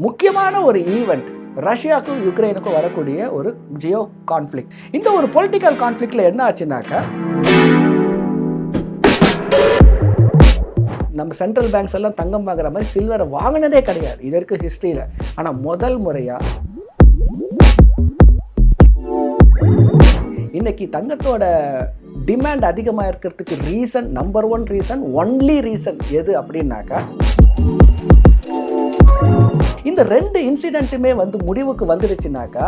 முக்கியமான ஒரு ஈவெண்ட் ரஷ்யாவுக்கும் யுக்ரைனுக்கும் வரக்கூடிய ஒரு ஜியோ கான்ஃப்ளிக்ட். இந்த ஒரு பொலிட்டிக்கல் கான்ஃப்ளிக்ட்ல என்ன ஆச்சுன்னாக்கா, நம்ம சென்ட்ரல் பேங்க்ஸ் எல்லாம் தங்கம் வாங்குற மாதிரி சில்வரை வாங்கினதே கிடையாது இதற்கு ஹிஸ்ட்ரியில். ஆனால் முதல் முறையாக இன்னைக்கு தங்கத்தோட டிமாண்ட் அதிகமாக இருக்கிறதுக்கு reason, number one reason, only reason எது அப்படின்னாக்கா, இந்த ரெண்டு இன்சிடென்ட்டுமே முடிவுக்கு வந்துடுச்சுனாக்கா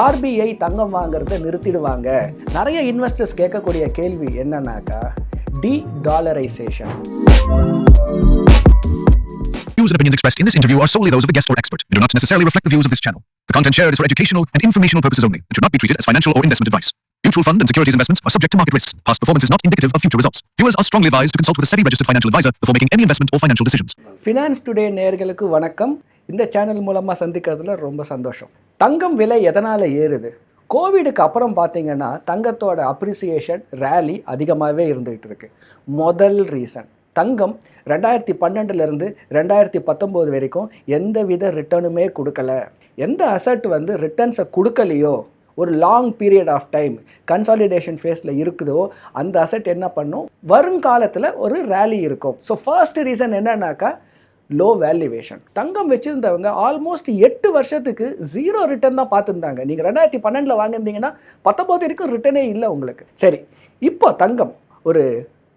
ஆர்பிஐ தங்கம் வாங்குறத நிறுத்திடுவாங்க. நிறைய இன்வெஸ்டர்ஸ் கேட்கக்கூடிய கேள்வி என்னன்னாக்கா, de-dollarization. Views and opinions expressed in this interview are solely those of the guest or expert and do not necessarily reflect the views of this channel. The content shared is for educational and informational purposes only and should not be treated as financial or investment advice. Mutual fund and securities investments are subject to market risks. Past performance is not indicative of future results. Viewers are strongly advised to consult with a SEBI-registered financial advisor before making any investment or financial decisions. Finance today நேயர்களுக்கு வணக்கம். இந்த channel மூலமாக சந்திக்கிறதுல ரொம்ப சந்தோஷம். தங்கம் விலை எதனால் ஏறுது? கோவிடுக்கு அப்புறம் பார்த்தீங்கன்னா தங்கத்தோட அப்ரிசியேஷன் ரேலி அதிகமாகவே இருந்துகிட்டு இருக்கு. முதல் ரீசன், தங்கம் 2012 2019 வரைக்கும் எந்தவித ரிட்டர்னுமே கொடுக்கல. எந்த அசட் ரிட்டர்ன்ஸை கொடுக்கலையோ, ஒரு long period of time consolidation ஃபேஸில் இருக்குதோ, அந்த அசட் என்ன பண்ணும், வருங்காலத்தில் ஒரு ரேலி இருக்கும். ஸோ ஃபர்ஸ்ட் ரீசன் என்னன்னாக்கா, லோ வேல்யூவேஷன். தங்கம் வச்சுருந்தவங்க ஆல்மோஸ்ட் 8 வருஷத்துக்கு 0 ரிட்டர்ன் தான் பார்த்துருந்தாங்க. நீங்கள் 2012 வாங்கியிருந்தீங்கன்னா 19 வரைக்கும் ரிட்டர்னே இல்லை உங்களுக்கு. சரி, இப்போ தங்கம் ஒரு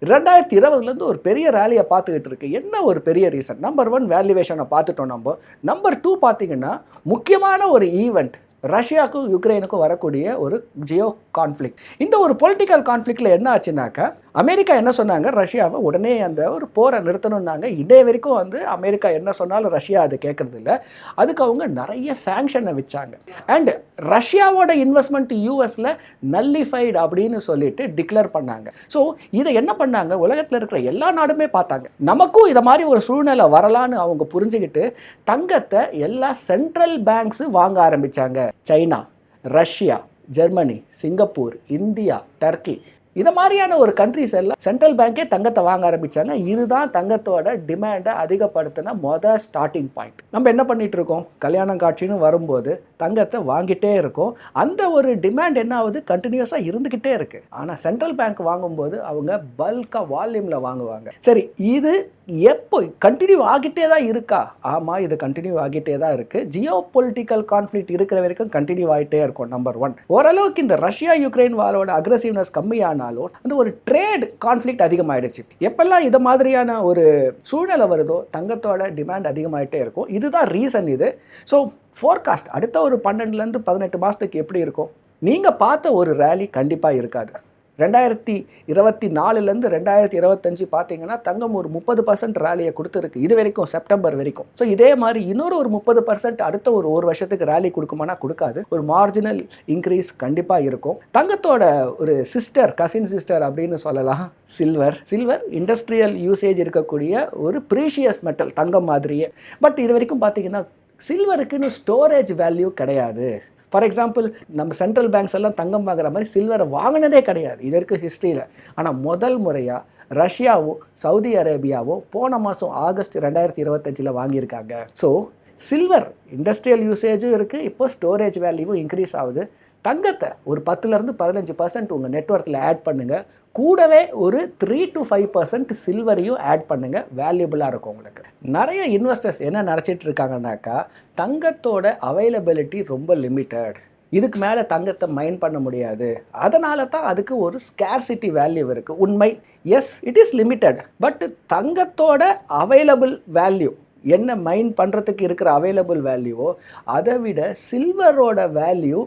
2020 ஒரு பெரிய ரேலியை பார்த்துக்கிட்டு இருக்கு. என்ன ஒரு பெரிய ரீசன்? நம்பர் 1 வேல்யூவேஷனை பார்த்துட்டோம் நம்ம. நம்பர் 2 பார்த்தீங்கன்னா, முக்கியமான ஒரு ஈவெண்ட் ரஷ்யாவுக்கும் யுக்ரைனுக்கும் வரக்கூடிய ஒரு ஜியோ கான்ஃப்ளிக்ட். இந்த ஒரு பொலிட்டிக்கல் கான்ஃப்ளிக்டில் என்ன ஆச்சுனாக்கா, அமெரிக்கா என்ன சொன்னாங்க, ரஷ்யாவை உடனே அந்த ஒரு போரை நிறுத்தணுன்னாங்க. இதே வரைக்கும் அமெரிக்கா என்ன சொன்னாலும் ரஷ்யா அதை கேட்கறது இல்லை. அதுக்கு அவங்க நிறைய சாங்ஷனை வச்சாங்க. அண்ட் ரஷ்யாவோட இன்வெஸ்ட்மெண்ட் யூஎஸில் நல்லிஃபைடு அப்படின்னு சொல்லிட்டு டிக்ளேர் பண்ணாங்க. ஸோ இதை என்ன பண்ணாங்க, உலகத்தில் இருக்கிற எல்லா நாடுமே பார்த்தாங்க. நமக்கும் இதை மாதிரி ஒரு சூழ்நிலை வரலான்னு அவங்க புரிஞ்சுக்கிட்டு தங்கத்தை எல்லா சென்ட்ரல் பேங்க்ஸு வாங்க ஆரம்பித்தாங்க. China, Russia, Germany, Singapore, India, Turkey, இதை மாதிரியான ஒரு கண்ட்ரிஸ் எல்லாம் சென்ட்ரல் பேங்கே தங்கத்தை வாங்க ஆரம்பித்தாங்க. இதுதான் தங்கத்தோட டிமாண்டை அதிகப்படுத்தின ஸ்டார்டிங் பாயிண்ட். நம்ம என்ன பண்ணிட்டு இருக்கோம், கல்யாணம் காட்சின்னு வரும்போது தங்கத்தை வாங்கிட்டே இருக்கோம். அந்த ஒரு டிமாண்ட் என்ன ஆகுது, கண்டினியூஸாக இருந்துக்கிட்டே இருக்கு. ஆனால் சென்ட்ரல் பேங்க் வாங்கும்போது அவங்க பல்காக வால்யூமில் வாங்குவாங்க. சரி, இது எப்போ கண்டினியூ ஆகிட்டே தான் இருக்கா? ஆமாம், இது கண்டினியூ ஆகிட்டே தான் இருக்குது. ஜியோ பொலிட்டிக்கல் கான்ஃப்ளிக்ட் இருக்கிற வரைக்கும் கண்டினியூ ஆகிட்டே இருக்கும். நம்பர் 1, ஓரளவுக்கு இந்த ரஷ்யா யுக்ரைன் வாரோட அக்ரெசிவ்னஸ் கம்மியானாலும் அந்த ஒரு ட்ரேட் கான்ஃப்ளிக்ட் அதிகமாகிடுச்சு. எப்பெல்லாம் இது மாதிரியான ஒரு சூழ்நிலை வருதோ தங்கத்தோட டிமாண்ட் அதிகமாகிட்டே இருக்கும். இதுதான் ரீசன் இது. ஸோ ஃபோர்காஸ்ட் அடுத்த ஒரு 12 to 18 மாதத்துக்கு எப்படி இருக்கும்? நீங்கள் பார்த்த ஒரு ரேலி கண்டிப்பாக இருக்காது. 2024 2025 பார்த்தீங்கன்னா தங்கம் ஒரு 30% ரேலியை கொடுத்துருக்கு இது வரைக்கும், செப்டம்பர் வரைக்கும். ஸோ இதே மாதிரி இன்னொரு ஒரு 30% அடுத்த ஒரு வருஷத்துக்கு ரேலி கொடுக்குமானா கொடுக்காது. ஒரு மார்ஜினல் இன்க்ரீஸ் கண்டிப்பாக இருக்கும். தங்கத்தோட ஒரு கசின் சிஸ்டர் அப்படின்னு சொல்லலாம் சில்வர் இண்டஸ்ட்ரியல் யூசேஜ் இருக்கக்கூடிய ஒரு ப்ரீஷியஸ் மெட்டல், தங்கம் மாதிரியே. பட் இது வரைக்கும் பார்த்தீங்கன்னா சில்வருக்குன்னு ஸ்டோரேஜ் வேல்யூ கிடையாது. ஃபார் எக்ஸாம்பிள், நம்ம சென்ட்ரல் பேங்க்ஸ் எல்லாம் தங்கம் வாங்குற மாதிரி சில்வரை வாங்கினதே கிடையாது இதற்கு ஹிஸ்ட்ரியில். ஆனால் முதல் முறையாக ரஷ்யாவும் சவுதி அரேபியாவும் போன மாதம் ஆகஸ்ட் 2025 வாங்கியிருக்காங்க. ஸோ சில்வர் இண்டஸ்ட்ரியல் யூசேஜும் இருக்குது, இப்போ ஸ்டோரேஜ் வேல்யூவும் இன்க்ரீஸ் ஆகுது. தங்கத்தை ஒரு 10-15% உங்கள் நெட்வொர்க்கில் ஆட் பண்ணுங்கள். கூடவே ஒரு 3 to 5% சில்வரையும் ஆட் பண்ணுங்கள், வேல்யூபிளாக இருக்கும் உங்களுக்கு. நிறைய இன்வெஸ்டர்ஸ் என்ன நினச்சிட்டு இருக்காங்கனாக்கா, தங்கத்தோட அவைலபிலிட்டி ரொம்ப லிமிட்டட், இதுக்கு மேலே தங்கத்தை மைன் பண்ண முடியாது, அதனால தான் அதுக்கு ஒரு ஸ்கேர்சிட்டி வேல்யூ இருக்குது. உண்மை, yes, it is limited. But தங்கத்தோட அவைலபிள் வேல்யூ என்ன மைன் பண்ணுறதுக்கு இருக்கிற அவைலபிள் வேல்யூவோ அதை விட சில்வரோட வேல்யூ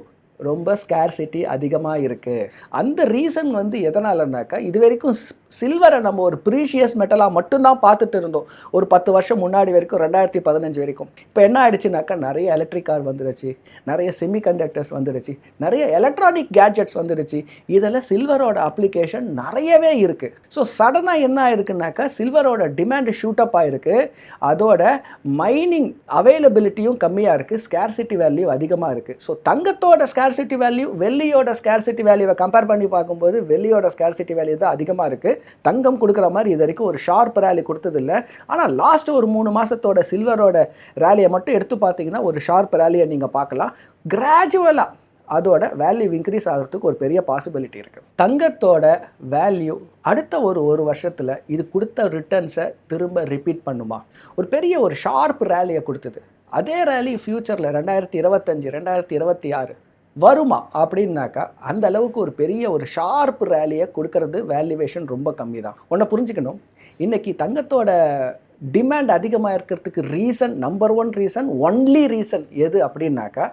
ரொம்ப ஸ்கேர்சிட்டி அதிகமாக இருக்குது. அந்த ரீசன் எதனாலனாக்கா, இது வரைக்கும் சில்வரை நம்ம ஒரு ப்ரீஷியஸ் மெட்டலாக மட்டும்தான் பார்த்துட்டு இருந்தோம் ஒரு 10 வருஷம் முன்னாடி வரைக்கும், 2015 வரைக்கும். இப்போ என்ன ஆயிடுச்சுனாக்கா, நிறைய எலக்ட்ரிக் கார் வந்துடுச்சு, நிறைய செமிகண்டக்டர்ஸ் வந்துடுச்சு, நிறைய எலக்ட்ரானிக் கேட்ஜெட்ஸ் வந்துடுச்சு. இதில் சில்வரோட அப்ளிகேஷன் நிறையவே இருக்குது. ஸோ சடனாக என்ன ஆயிருக்குனாக்கா, சில்வரோட டிமாண்ட் ஷூட் அப் ஆகிருக்கு, அதோட மைனிங் அவைலபிலிட்டியும் கம்மியாக இருக்குது, ஸ்கேர்சிட்டி வேல்யூ அதிகமாக இருக்குது. ஸோ தங்கத்தோட ஸ்கேர்சிட்டி வேல்யூ, வெள்ளியோட ஸ்கேர்சிட்டி வேல்யூவை கம்பேர் பண்ணி பார்க்கும்போது வெள்ளியோட ஸ்கேர்சிட்டி வேல்யூ தான் அதிகமாக இருக்குது. தங்கம் கொடுக்குற மாதிரி இது வரைக்கும் ஒரு ஷார்ப் ரேலி கொடுத்ததில்லை. ஆனால் லாஸ்ட் ஒரு 3 மாதத்தோட சில்வரோட ரேலியை மட்டும் எடுத்து பார்த்தீங்கன்னா ஒரு ஷார்ப் ரேலியை நீங்கள் பார்க்கலாம். கிராஜுவலாக அதோட வேல்யூ இன்க்ரீஸ் ஆகிறதுக்கு ஒரு பெரிய பாசிபிலிட்டி இருக்குது. தங்கத்தோட வேல்யூ அடுத்த ஒரு வருஷத்தில் இது கொடுத்த ரிட்டர்ன்ஸை திரும்ப ரிப்பீட் பண்ணுமா? ஒரு பெரிய ஒரு ஷார்ப் ரேலியை கொடுத்தது. அதே ரேலி ஃப்யூச்சரில் 2025 2026 வருமா அப்படின்னாக்கா அந்த அளவுக்கு ஒரு பெரிய ஒரு ஷார்ப் ரேலியை கொடுக்கறது வேல்யூவேஷன் ரொம்ப கம்மி தான். ஒன்றை புரிஞ்சுக்கணும், இன்றைக்கி தங்கத்தோட டிமாண்ட் அதிகமாக இருக்கிறதுக்கு reason, number 1 reason, only reason எது அப்படின்னாக்கா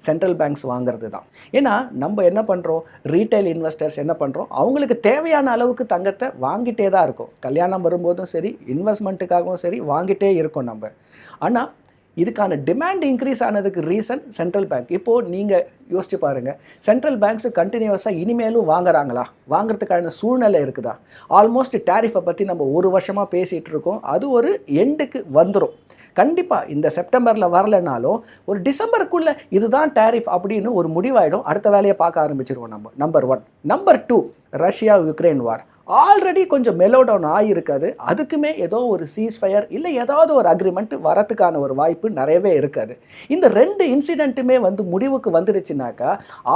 சென்ட்ரல் பேங்க்ஸ் வாங்குறது தான். ஏன்னா நம்ம என்ன பண்ணுறோம், ரீட்டைல் இன்வெஸ்டர்ஸ் என்ன பண்ணுறோம், அவங்களுக்கு தேவையான அளவுக்கு தங்கத்தை வாங்கிட்டே தான் இருக்கும். கல்யாணம் வரும்போதும் சரி, இன்வெஸ்ட்மெண்ட்டுக்காகவும் சரி வாங்கிட்டே இருக்கோம் நம்ம. ஆனால் இதுக்கான டிமாண்ட் இன்க்ரீஸ் ஆனதுக்கு ரீசன் சென்ட்ரல் பேங்க். இப்போது நீங்கள் யோசிச்சு பாருங்கள், சென்ட்ரல் பேங்க்ஸ் கண்டினியூஸாக இனிமேலும் வாங்குறாங்களா? வாங்குறதுக்கான சூழ்நிலை இருக்குதா? ஆல்மோஸ்ட் டேரிஃபை பற்றி நம்ம ஒரு வருஷமாக பேசிகிட்டு இருக்கோம். அது ஒரு எண்டுக்கு வந்துடும். கண்டிப்பாக இந்த செப்டம்பரில் வரலைனாலும் ஒரு டிசம்பருக்குள்ளே இதுதான் டேரிஃப் அப்படின்னு ஒரு முடிவாயிடும். அடுத்த வேலையை பார்க்க ஆரம்பிச்சிருவோம் நம்ம. நம்பர் 1. நம்பர் 2, ரஷ்யா யுக்ரைன் வார் ஆல்ரெடி கொஞ்சம் மெலோடவுன் ஆகியிருக்காது. அதுக்குமே ஏதோ ஒரு சீஸ்ஃபயர் இல்லை ஏதாவது ஒரு அக்ரிமெண்ட் வரத்துக்கான ஒரு வாய்ப்பு நிறையவே இருக்காது. இந்த 2 இன்சிடெண்ட்டுமே முடிவுக்கு வந்துடுச்சுனாக்கா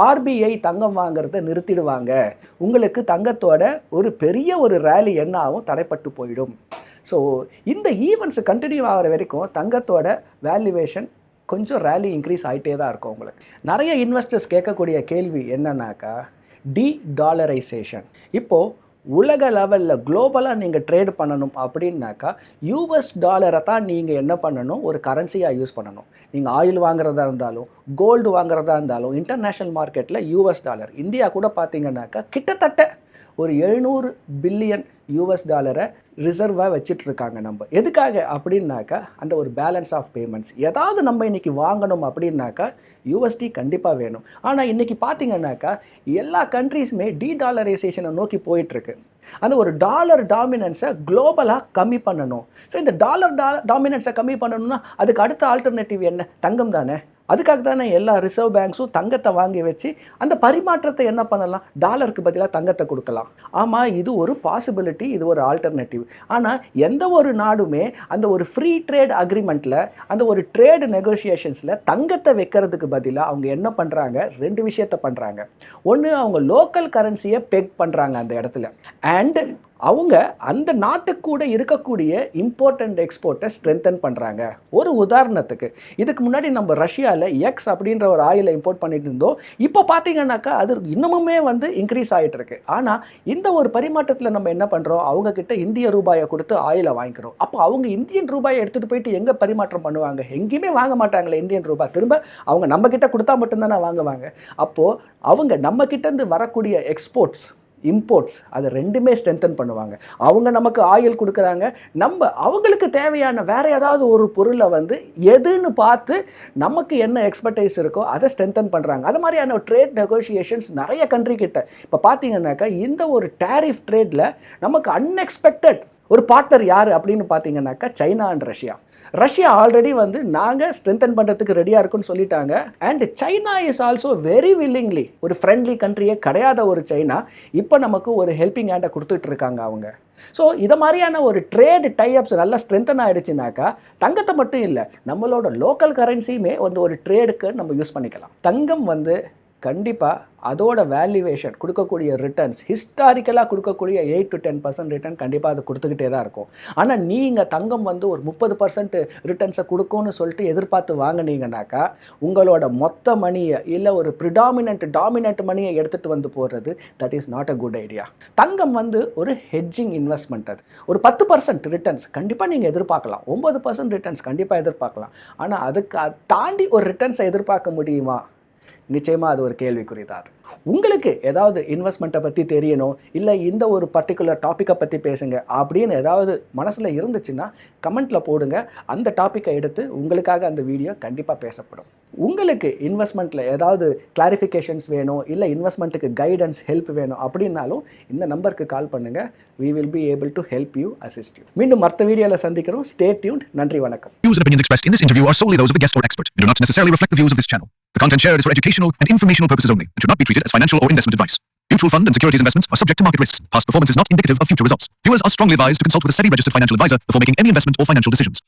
ஆர்பிஐ தங்கம் வாங்குறத நிறுத்திடுவாங்க. உங்களுக்கு தங்கத்தோட ஒரு பெரிய ஒரு ரேலி என்ன ஆகும், தடைப்பட்டு போயிடும். ஸோ இந்த ஈவெண்ட்ஸ் கண்டினியூ ஆகிற வரைக்கும் தங்கத்தோட வேல்யூவேஷன் கொஞ்சம் ரேலி இன்க்ரீஸ் ஆகிட்டே தான் இருக்கும். உங்களுக்கு நிறைய இன்வெஸ்டர்ஸ் கேட்கக்கூடிய கேள்வி என்னன்னாக்கா, டாலரைசேஷன். இப்போது உலக லெவலில் குளோபலாக நீங்கள் ட்ரேட் பண்ணணும் அப்படின்னாக்கா US டாலரை தான் நீங்கள் என்ன பண்ணணும், ஒரு கரன்சியாக யூஸ் பண்ணணும். நீங்கள் ஆயில் வாங்குறதா இருந்தாலும், கோல்டு வாங்குறதா இருந்தாலும் இன்டர்நேஷ்னல் மார்க்கெட்டில் US டாலர். இந்தியா கூட பார்த்தீங்கன்னாக்கா கிட்டத்தட்ட ஒரு 700 பில்லியன் US டாலரை ரிசர்வாக வச்சுட்டு இருக்காங்க. நம்ம எதுக்காக அப்படின்னாக்கா அந்த ஒரு பேலன்ஸ் ஆஃப் பேமெண்ட்ஸ். ஏதாவது நம்ம இன்றைக்கி வாங்கணும் அப்படின்னாக்கா USD கண்டிப்பாக வேணும். ஆனால் இன்றைக்கி பார்த்தீங்கன்னாக்கா எல்லா கண்ட்ரீஸுமே டாலரைசேஷனை நோக்கி போயிட்டுருக்கு. அந்த ஒரு டாலர் டாமினன்ஸை குளோபலாக கம்மி பண்ணணும். ஸோ இந்த டாலர் டாமினன்ஸை கம்மி பண்ணணும்னா அதுக்கு அடுத்த ஆல்டர்னேட்டிவ் என்ன? தங்கம் தானே. அதுக்காக தானே எல்லா ரிசர்வ் பேங்க்ஸும் தங்கத்தை வாங்கி வச்சு அந்த பரிமாற்றத்தை என்ன பண்ணலாம், டாலருக்கு பதிலாக தங்கத்தை கொடுக்கலாம். ஆமாம், இது ஒரு பாசிபிலிட்டி, இது ஒரு ஆல்டர்னேட்டிவ். ஆனால் எந்த ஒரு நாடுமே அந்த ஒரு ஃப்ரீ ட்ரேட் அக்ரிமெண்ட்டில், அந்த ஒரு ட்ரேடு நெகோசியேஷன்ஸில் தங்கத்தை வைக்கிறதுக்கு பதிலாக அவங்க என்ன பண்ணுறாங்க, 2 விஷயத்தை பண்ணுறாங்க. ஒன்று, அவங்க லோக்கல் கரன்சியை பெக் பண்ணுறாங்க அந்த இடத்துல. அண்ட் அவங்க அந்த நாட்டுக்கு கூட இருக்கக்கூடிய இம்போர்ட் அண்ட் எக்ஸ்போர்ட்டை ஸ்ட்ரென்தன் பண்ணுறாங்க. ஒரு உதாரணத்துக்கு, இதுக்கு முன்னாடி நம்ம ரஷ்யாவில் எக்ஸ் அப்படின்ற ஒரு ஆயிலை இம்போர்ட் பண்ணிட்டு இருந்தோம். இப்போ பார்த்தீங்கன்னாக்கா அது இன்னமுமே இன்க்ரீஸ் ஆகிட்டு இருக்கு. ஆனால் இந்த ஒரு பரிமாற்றத்தில் நம்ம என்ன பண்ணுறோம், அவங்கக்கிட்ட இந்திய ரூபாயை கொடுத்து ஆயிலை வாங்கிக்கிறோம். அப்போ அவங்க இந்தியன் ரூபாயை எடுத்துகிட்டு போயிட்டு எங்கே பரிமாற்றம் பண்ணுவாங்க? எங்கேயுமே வாங்க மாட்டாங்களே இந்தியன் ரூபாய். திரும்ப அவங்க நம்மக்கிட்ட கொடுத்தா மட்டும்தானே வாங்குவாங்க. அப்போது அவங்க நம்மக்கிட்டேருந்து வரக்கூடிய எக்ஸ்போர்ட்ஸ், இம்போர்ட்ஸ், அதை 2மே ஸ்ட்ரென்தன் பண்ணுவாங்க. அவங்க நமக்கு ஆயில் கொடுக்குறாங்க, நம்ம அவங்களுக்கு தேவையான வேறு ஏதாவது ஒரு பொருளை எதுன்னு பார்த்து நமக்கு என்ன எக்ஸ்பர்டைஸ் இருக்கோ அதை ஸ்ட்ரென்தன் பண்ணுறாங்க. அது மாதிரியான ட்ரேட் நெகோசியேஷன்ஸ் நிறைய கண்ட்ரி கிட்ட. இப்போ பார்த்தீங்கன்னாக்கா இந்த ஒரு டேரிஃப் ட்ரேடில் நமக்கு அன்எக்ஸ்பெக்டட் ஒரு பார்ட்னர் யார் அப்படின்னு பார்த்தீங்கன்னாக்கா China and Russia. Russia already நாங்கள் ஸ்ட்ரென்தன் பண்ணுறதுக்கு ரெடியாக இருக்குன்னு சொல்லிட்டாங்க. And China is also very willingly, ஒரு ஃப்ரெண்ட்லி கண்ட்ரியே கிடையாத ஒரு சைனா இப்போ நமக்கு ஒரு ஹெல்பிங் ஹேண்டை கொடுத்துட்டு இருக்காங்க அவங்க. ஸோ இதை மாதிரியான ஒரு ட்ரேட் டைஅப்ஸ் நல்லா ஸ்ட்ரென்தன் ஆகிடுச்சுனாக்கா தங்கத்தை மட்டும் இல்லை, நம்மளோட லோக்கல் கரன்சியுமே ஒரு ட்ரேடுக்கு நம்ம யூஸ் பண்ணிக்கலாம். தங்கம் கண்டிப்பாக அதோட வேல்யூவேஷன் கொடுக்கக்கூடிய ரிட்டர்ன்ஸ், ஹிஸ்டாரிக்கலாக கொடுக்கக்கூடிய 8 to 10% ரிட்டர்ன் கண்டிப்பாக அது கொடுத்துக்கிட்டே தான் இருக்கும். ஆனால் நீங்கள் தங்கம் ஒரு 30% ரிட்டர்ன்ஸை கொடுக்கும்னு சொல்லிட்டு எதிர்பார்த்து வாங்கினீங்கன்னாக்கா உங்களோட மொத்த மணியை இல்லை ஒரு டாமினன்ட் மணியை எடுத்துகிட்டு போடுறது that is not a good idea. தங்கம் ஒரு ஹெட்ஜிங் இன்வெஸ்ட்மெண்ட். அது ஒரு 10% ரிட்டர்ன்ஸ் கண்டிப்பாக நீங்கள் எதிர்பார்க்கலாம், 9% ரிட்டர்ன்ஸ் கண்டிப்பாக எதிர்பார்க்கலாம். ஆனால் அதுக்கு தாண்டி ஒரு ரிட்டர்ன்ஸை எதிர்பார்க்க முடியுமா? நிச்சயமாக அது ஒரு கேள்விக்குறி தான். உங்களுக்கு ஏதாவது இன்வெஸ்ட்மெண்ட்டை பற்றி தெரியணும், இல்லை இந்த ஒரு பர்டிகுலர் டாப்பிக்கை பற்றி பேசுங்க அப்படின்னு ஏதாவது மனசில் இருந்துச்சுன்னா கமெண்ட்டில் போடுங்க. அந்த டாப்பிக்கை எடுத்து உங்களுக்காக அந்த வீடியோ கண்டிப்பாக பேசப்படும். உங்களுக்கு இன்வெஸ்ட்மெண்ட்டில் ஏதாவது கிளாரிஃபிகேஷன்ஸ் வேணும், இல்லை இன்வெஸ்ட்மெண்ட்டுக்கு கைடன்ஸ் ஹெல்ப் வேணும் அப்படின்னாலும் இந்த நம்பருக்கு கால் பண்ணுங்கள். we will be able to help you, assist you. மீண்டும் அடுத்த வீடியோவில் சந்திக்கிறோம். Stay tuned. நன்றி, வணக்கம். Views and opinions expressed in this interview are solely those of the guest or expert and do not necessarily reflect the views of this channel. The content shared is for educational and informational purposes only and should not be treated as financial or investment advice. Mutual fund and securities investments are subject to market risks. Past performance is not indicative of future results. Viewers are strongly advised to consult with a SEBI registered financial advisor before making any investment or financial decisions.